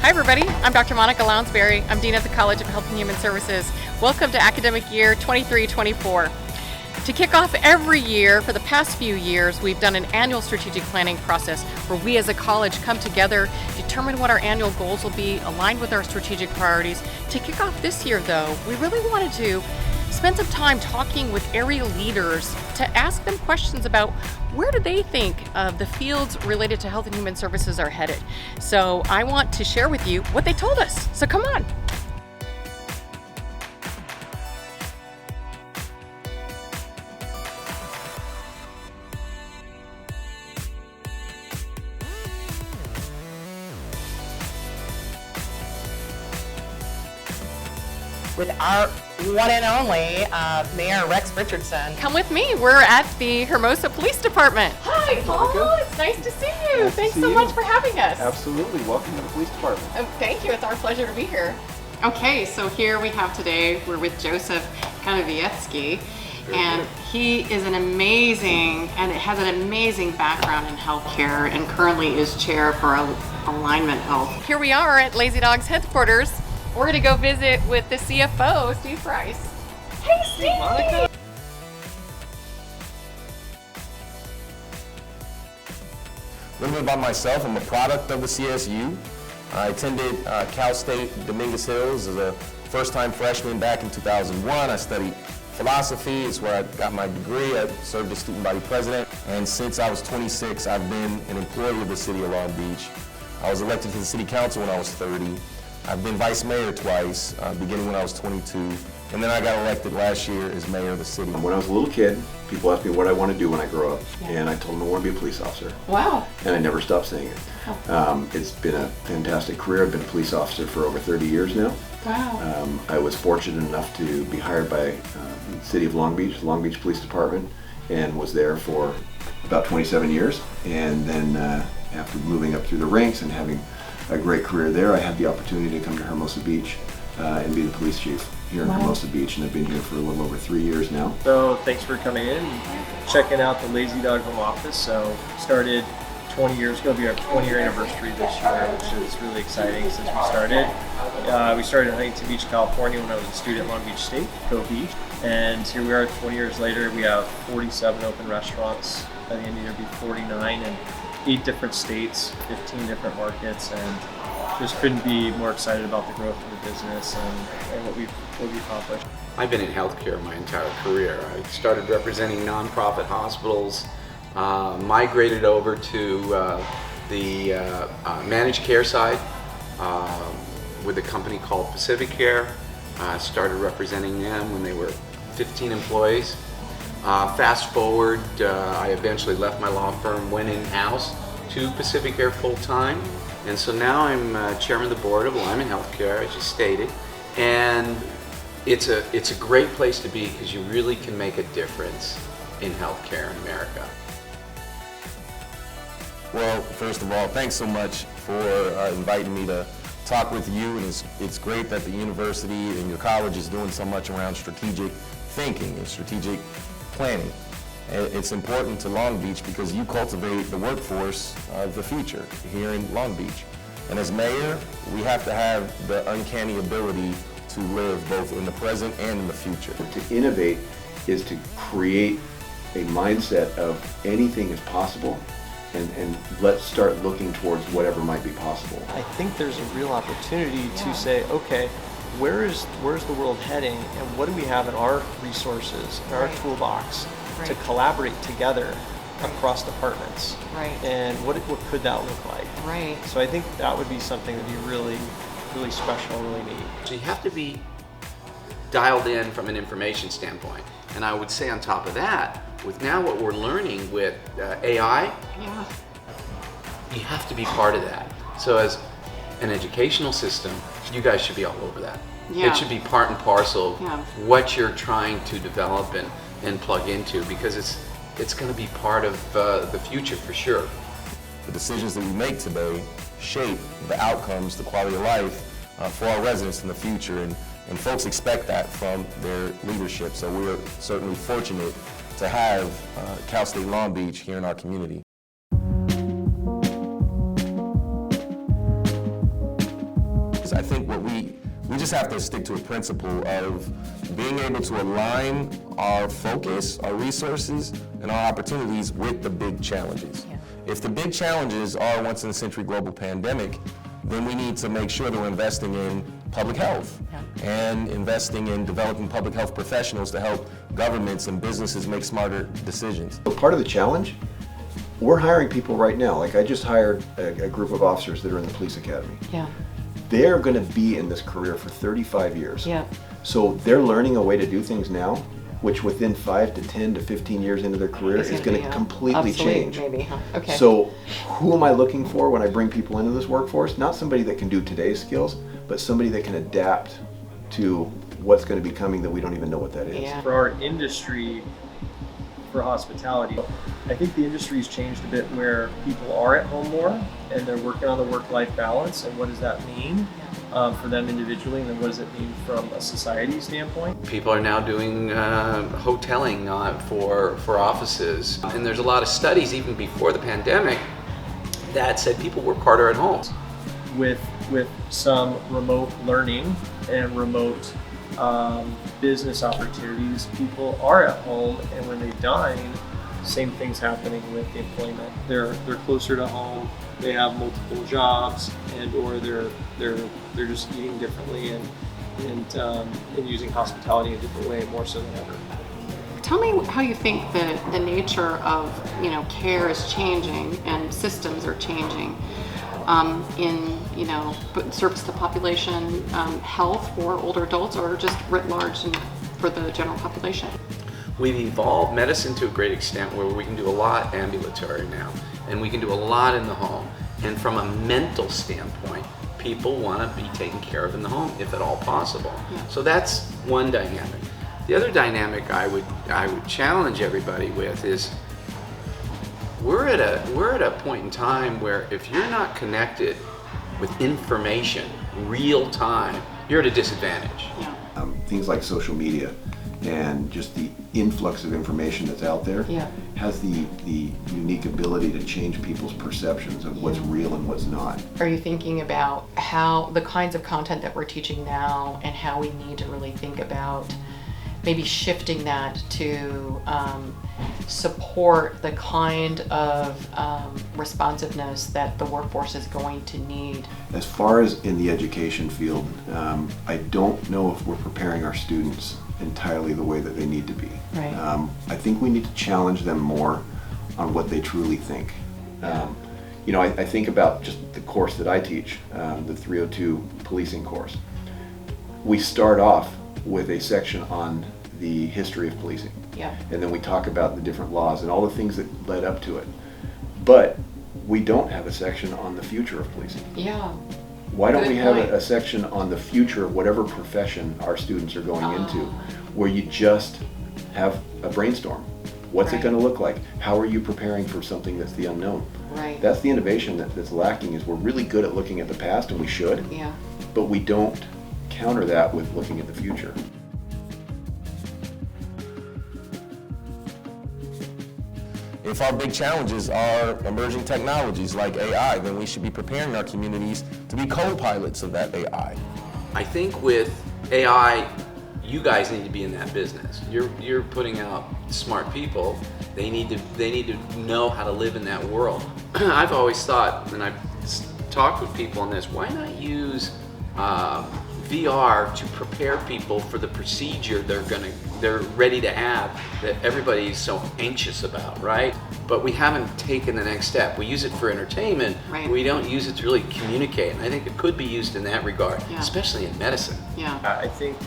Hi everybody, I'm Dr. Monica Lounsbury. I'm Dean of the College of Health and Human Services. Welcome to academic year 23-24. To kick off every year for the past few years, we've done an annual strategic planning process where we as a college come together, determine what our annual goals will be, aligned with our strategic priorities. To kick off this year though, we really wanted to spend some time talking with area leaders to ask them questions about where do they think the fields related to health and human services are headed. So I want to share with you what they told us. So come on. With our one and only Mayor Rex Richardson. Come with me. We're at the Hermosa Police Department. Hi, Paul. It's nice to see you. Nice Thanks to so see much you. for having us. Absolutely. Welcome to the police department. Thank you. It's our pleasure to be here. Okay, so here we have today, we're with Joseph Kanowiecki, and he is an amazing, and it has an amazing background in healthcare and currently is chair for Alignment Health. Here we are at Lazy Dog's headquarters. We're gonna go visit with the CFO, Steve Price. Hey, Steve! Monica. A little bit about myself. I'm a product of the CSU. I attended Cal State Dominguez Hills as a first-time freshman back in 2001. I studied philosophy. It's where I got my degree. I served as student body president. And since I was 26, I've been an employee of the city of Long Beach. I was elected to the city council when I was 30. I've been vice mayor twice, beginning when I was 22, and then I got elected last year as mayor of the city. When I was a little kid, people asked me what I want to do when I grow up, and I told them I want to be a police officer. Wow. And I never stopped saying it. It's been a fantastic career. I've been a police officer for over 30 years now. Wow. I was fortunate enough to be hired by the city of Long Beach Police Department, and was there for about 27 years. And then after moving up through the ranks and having a great career there, I had the opportunity to come to Hermosa Beach and be the police chief here in Hermosa Beach, and I've been here for a little over 3 years now. So thanks for coming in and checking out the Lazy Dog home office. So started 20 years ago. It'll be our 20-year anniversary this year, which is really exciting since we started. We started in Huntington Beach, California when I was a student at Long Beach State, Go Beach. And here we are 20 years later. We have 47 open restaurants. By the end of the year, it'll be 49 in 8 different states, 15 different markets, and just couldn't be more excited about the growth of the business and what we've accomplished. I've been in healthcare my entire career. I started representing nonprofit hospitals, migrated over to the managed care side with a company called Pacific Care. Started representing them when they were 15 employees. Fast forward, I eventually left my law firm, went in-house to Pacific Care full-time, and so now I'm chairman of the board of Alignment Healthcare, as you stated, and it's a great place to be because you really can make a difference in healthcare in America. Well, first of all, thanks so much for inviting me to talk with you, and it's great that the university and your college is doing so much around strategic thinking and strategic planning. It's important to Long Beach because you cultivate the workforce of the future here in Long Beach. And as mayor, we have to have the uncanny ability to live both in the present and in the future. To innovate is to create a mindset of anything is possible, and let's start looking towards whatever might be possible. I think there's a real opportunity to say, okay, where's the world heading, and what do we have in our resources, in our toolbox, to collaborate together across departments? Right. And what could that look like? Right. So I think that would be something that would be really, really special, really neat. So you have to be dialed in from an information standpoint. And I would say on top of that, with now what we're learning with AI, you have to be part of that. So as an educational system, you guys should be all over that. Yeah. It should be part and parcel of what you're trying to develop and plug into, because it's going to be part of the future for sure. The decisions that we make today shape the outcomes, the quality of life for our residents in the future, and folks expect that from their leadership. So we're certainly fortunate to have Cal State Long Beach here in our community. I think we just have to stick to a principle of being able to align our focus, our resources, and our opportunities with the big challenges. Yeah. If the big challenges are a once-in-a-century global pandemic, then we need to make sure that we're investing in public health and investing in developing public health professionals to help governments and businesses make smarter decisions. Part of the challenge, we're hiring people right now. Like I just hired a group of officers that are in the police academy. Yeah. They're going to be in this career for 35 years. Yeah. So they're learning a way to do things now, which within 5 to 10 to 15 years into their career is going to completely obsolete, change. maybe, huh? Okay. So who am I looking for when I bring people into this workforce? Not somebody that can do today's skills, but somebody that can adapt to what's going to be coming that we don't even know what that is. Yeah. For our industry, for hospitality, I think the industry's changed a bit where people are at home more and they're working on the work-life balance, and what does that mean for them individually, and then what does it mean from a society standpoint? People are now doing hoteling for offices, and there's a lot of studies even before the pandemic that said people work harder at home. With some remote learning and remote business opportunities, people are at home, and when they dine, same thing's happening with the employment. They're closer to home. They have multiple jobs, and or they're just eating differently and using hospitality in a different way, more so than ever. Tell me how you think the nature of care is changing and systems are changing in service to population health for older adults, or just writ large and for the general population. We've evolved medicine to a great extent where we can do a lot ambulatory now, and we can do a lot in the home. And from a mental standpoint, people want to be taken care of in the home if at all possible. Yeah. So that's one dynamic. The other dynamic I would challenge everybody with is we're at a point in time where if you're not connected with information real time, you're at a disadvantage. Yeah. Things like social media and just the influx of information that's out there has the unique ability to change people's perceptions of what's real and what's not. Are you thinking about how the kinds of content that we're teaching now and how we need to really think about maybe shifting that to support the kind of responsiveness that the workforce is going to need? As far as in the education field, I don't know if we're preparing our students entirely the way that they need to be. Right. I think we need to challenge them more on what they truly think. I think about just the course that I teach, the 302 policing course. We start off with a section on the history of policing. Yeah. And then we talk about the different laws and all the things that led up to it. But we don't have a section on the future of policing. Yeah. Why don't Good we have point. a section on the future of whatever profession our students are going into, where you just have a brainstorm? What's it Right. going to look like? How are you preparing for something that's the unknown? Right. That's the innovation that's lacking, is we're really good at looking at the past, and we should, Yeah. but we don't counter that with looking at the future. If our big challenges are emerging technologies like AI, then we should be preparing our communities to be co-pilots of that AI. I think with AI, you guys need to be in that business. You're putting out smart people. They need to know how to live in that world. I've always thought, and I've talked with people on this, why not use VR to prepare people for the procedure they're ready to have that everybody's so anxious about, right? But we haven't taken the next step. We use it for entertainment. Right. We don't use it to really communicate. And I think it could be used in that regard, Yeah. especially in medicine. Yeah. I think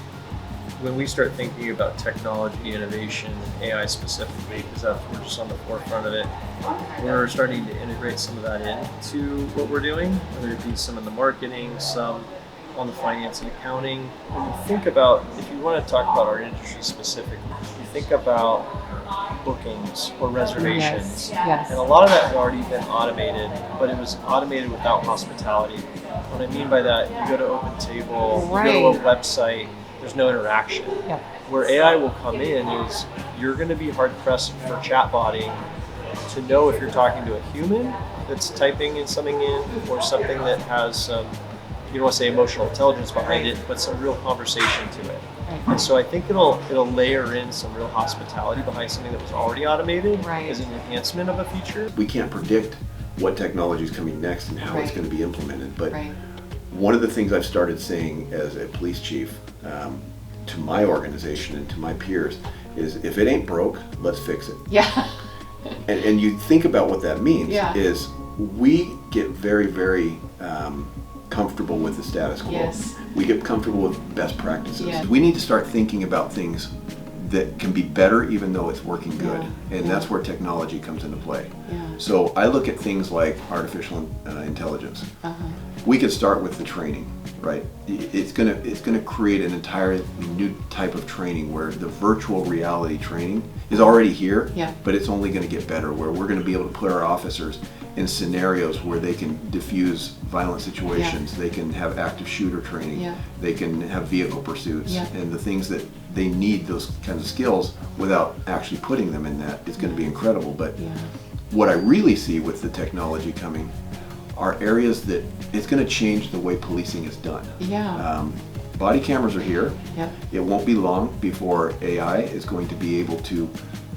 when we start thinking about technology, innovation, and AI specifically, because we're just on the forefront of it, we're starting to integrate some of that into what we're doing, whether it be some in the marketing, some on the finance and accounting. When you think about, if you want to talk about our industry specifically, you think about bookings or reservations. Yes. And a lot of that had already been automated, but it was automated without hospitality. What I mean by that, you go to OpenTable, you go to a website, there's no interaction. Yeah. Where AI will come in is you're going to be hard pressed for chatbotting to know if you're talking to a human that's typing in something in, or something that has some you don't want to say emotional intelligence behind it, but some real conversation to it. And so I think it'll layer in some real hospitality behind something that was already automated as an enhancement of a feature. We can't predict what technology is coming next and how it's going to be implemented, but Right. one of the things I've started saying as a police chief to my organization and to my peers is, if it ain't broke, let's fix it. Yeah. And you think about what that means Yeah. is we get very, very comfortable with the status quo. Yes. We get comfortable with best practices. Yeah. We need to start thinking about things that can be better even though it's working good. Yeah. And that's where technology comes into play. Yeah. So I look at things like artificial intelligence. Uh-huh. We could start with the training, right? It's gonna create an entirely new type of training where the virtual reality training is already here, Yeah. but it's only gonna get better, where we're gonna be able to put our officers in scenarios where they can diffuse violent situations, they can have active shooter training, Yeah. they can have vehicle pursuits, Yeah. and the things that they need those kinds of skills without actually putting them in that, it's gonna be incredible. But Yeah. what I really see with the technology coming are areas that it's going to change the way policing is done. Yeah. Body cameras are here. Yep. It won't be long before AI is going to be able to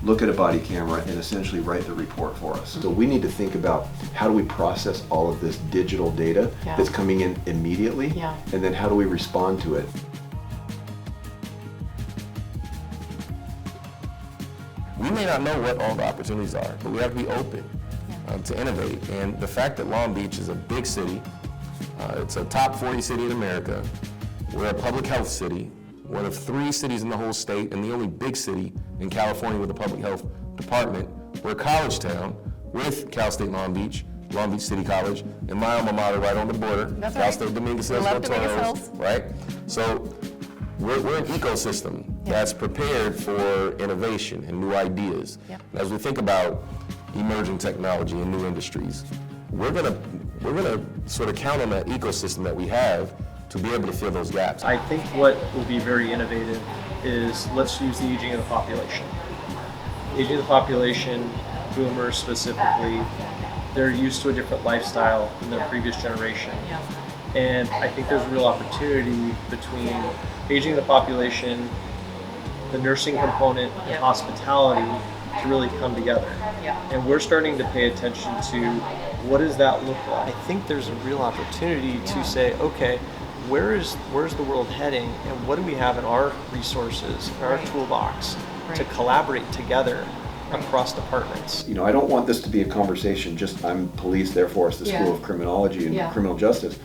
look at a body camera and essentially write the report for us. So we need to think about, how do we process all of this digital data Yeah. that's coming in immediately, Yeah. and then how do we respond to it? We may not know what all the opportunities are, but we have to be open to innovate. And the fact that Long Beach is a big city, it's a top 40 city in America, we're a public health city, one of 3 cities in the whole state, and the only big city in California with a public health department. We're a college town with Cal State Long Beach City College, and my alma mater right on the border, That's Cal right. State Dominguez We Hills, love Dominguez Toros, Hills. right? So we're an ecosystem that's prepared for innovation and new ideas. Yep. And as we think about emerging technology and new industries, we're gonna sort of count on that ecosystem that we have to be able to fill those gaps. I think what will be very innovative is, let's use the aging of the population. Aging of the population, boomers specifically, they're used to a different lifestyle than their previous generation. Yeah. And I think there's a real opportunity between aging of the population, the nursing component, and hospitality to really come together. Yeah. And we're starting to pay attention to, what does that look like? I think there's a real opportunity to say, okay, where's the world heading, and what do we have in our resources, in our toolbox, to collaborate together across departments? You know, I don't want this to be a conversation just, I'm police, therefore it's the School of Criminology and Criminal Justice.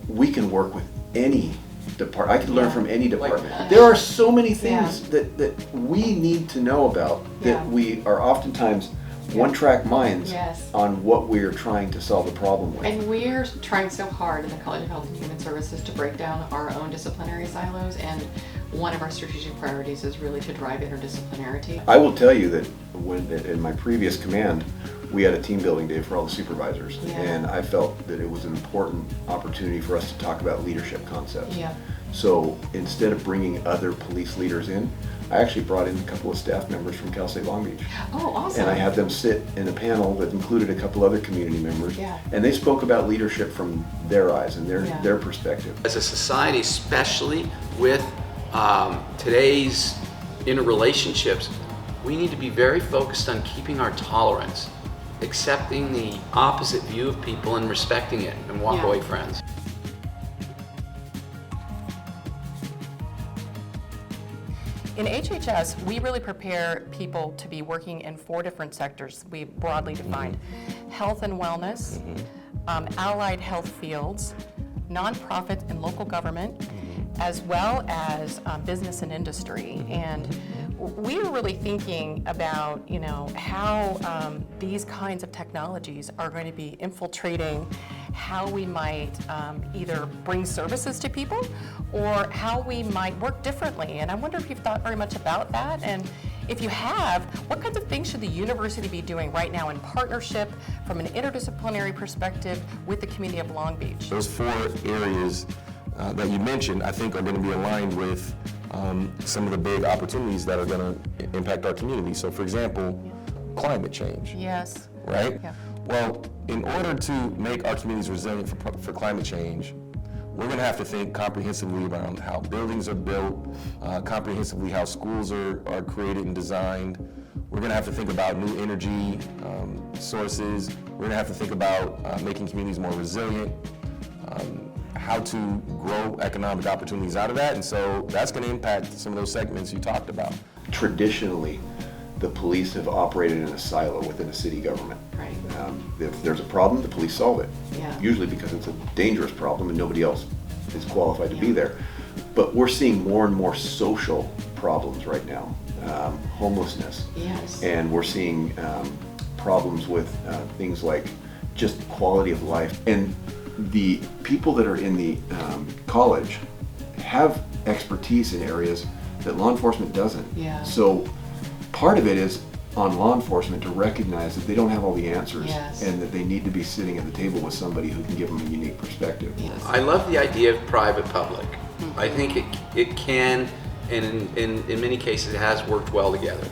We can work with any department. I can learn from any department. There are so many things that we need to know about, that we are oftentimes one-track minds on what we're trying to solve a problem with. And we're trying so hard in the College of Health and Human Services to break down our own disciplinary silos, and one of our strategic priorities is really to drive interdisciplinarity. I will tell you that when in my previous command, we had a team building day for all the supervisors, and I felt that it was an important opportunity for us to talk about leadership concepts. Yeah. So instead of bringing other police leaders in, I actually brought in a couple of staff members from Cal State Long Beach. Oh, awesome. And I had them sit in a panel that included a couple other community members. Yeah. And they spoke about leadership from their eyes and their perspective. As a society, especially with today's interrelationships, we need to be very focused on keeping our tolerance, accepting the opposite view of people and respecting it, and walk away friends. In HHS, we really prepare people to be working in 4 different sectors we broadly defined: health and wellness, allied health fields, nonprofit and local government, as well as business and industry. And we're really thinking about, you know, how these kinds of technologies are going to be infiltrating how we might either bring services to people or how we might work differently. And I wonder if you've thought very much about that, and if you have, what kinds of things should the university be doing right now in partnership from an interdisciplinary perspective with the community of Long Beach? Those 4 areas that you mentioned, I think, are going to be aligned with some of the big opportunities that are going to impact our community. So, for example, climate change. Yes. Right? Yeah. Well, in order to make our communities resilient for climate change, we're going to have to think comprehensively around how buildings are built, comprehensively how schools are created and designed. We're going to have to think about new energy sources. We're going to have to think about making communities more resilient, how to grow economic opportunities out of that. And so that's going to impact some of those segments you talked about. Traditionally, the police have operated in a silo within a city government. Right. If there's a problem, the police solve it. Yeah. Usually because it's a dangerous problem and nobody else is qualified to be there. But we're seeing more and more social problems right now. Homelessness. Yes. And we're seeing problems with things like just quality of life. And the people that are in the college have expertise in areas that law enforcement doesn't. Yeah. So part of it is on law enforcement to recognize that they don't have all the answers. Yes. And that they need to be sitting at the table with somebody who can give them a unique perspective. Yes. I love the idea of private-public. I think it can, and in many cases it has worked well together.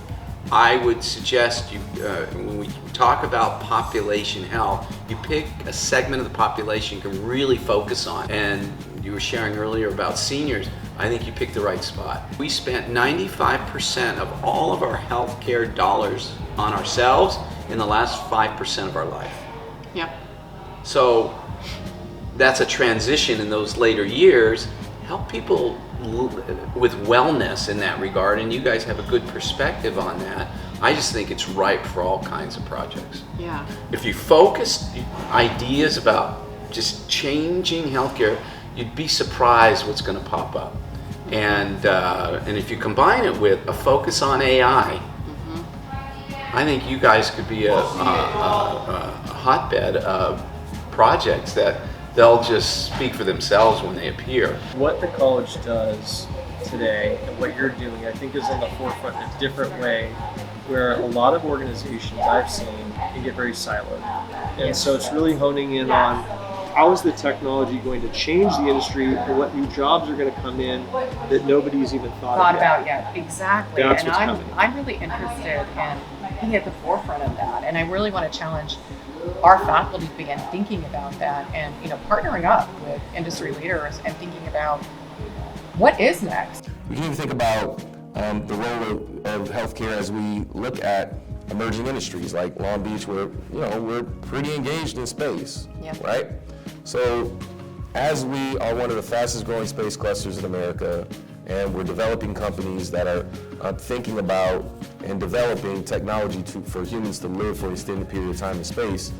I would suggest you, when we talk about population health, you pick a segment of the population you can really focus on. And you were sharing earlier about seniors. I think you picked the right spot. We spent 95% of all of our healthcare dollars on ourselves in the last 5% of our life. Yep. So that's a transition in those later years. Help people with wellness in that regard, and you guys have a good perspective on that. I just think it's ripe for all kinds of projects. Yeah. If you focus ideas about just changing healthcare, you'd be surprised what's going to pop up. And if you combine it with a focus on AI, I think you guys could be a hotbed of projects that they'll just speak for themselves when they appear. What the college does today and what you're doing, I think, is on the forefront in a different way, where a lot of organizations I've seen can get very siloed. And so it's really honing in on how is the technology going to change the industry and what new jobs are going to come in that nobody's even thought About yet. Exactly. That's And what's I'm coming. I'm really interested in being at the forefront of that. And I really want to challenge our faculty to begin thinking about that and partnering up with industry leaders and thinking about what is next. We can even think about the role of healthcare as we look at emerging industries like Long Beach, where we're pretty engaged in space, Yep. right? So as we are one of the fastest growing space clusters in America, and we're developing companies that are thinking about and developing technology for humans to live for an extended period of time in space,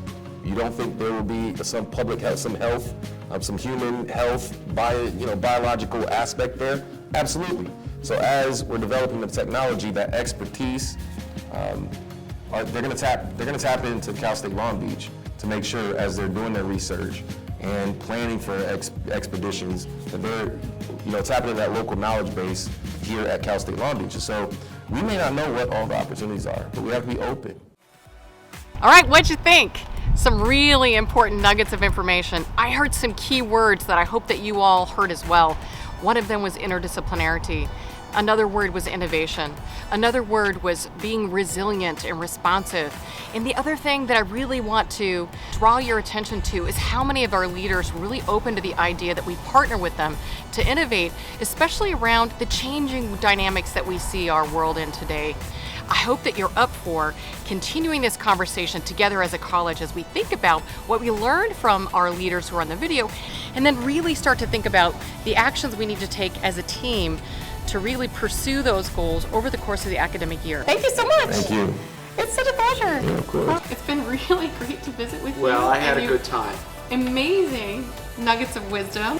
you don't think there will be some public health, some health, some human health, biological aspect there? Absolutely. So as we're developing the technology, that expertise, they're going to tap into Cal State Long Beach to make sure, as they're doing their research and planning for expeditions, that they're tapping into that local knowledge base here at Cal State Long Beach. So we may not know what all the opportunities are, but we have to be open. All right, what'd you think? Some really important nuggets of information. I heard some key words that I hope that you all heard as well. One of them was interdisciplinarity. Another word was innovation. Another word was being resilient and responsive. And the other thing that I really want to draw your attention to is how many of our leaders are really open to the idea that we partner with them to innovate, especially around the changing dynamics that we see our world in today. I hope that you're up for continuing this conversation together as a college as we think about what we learned from our leaders who are on the video, and then really start to think about the actions we need to take as a team to really pursue those goals over the course of the academic year. Thank you so much. Thank you. It's such a pleasure. Yeah, of course. It's been really great to visit with you. Well, I had and a good time. Amazing nuggets of wisdom.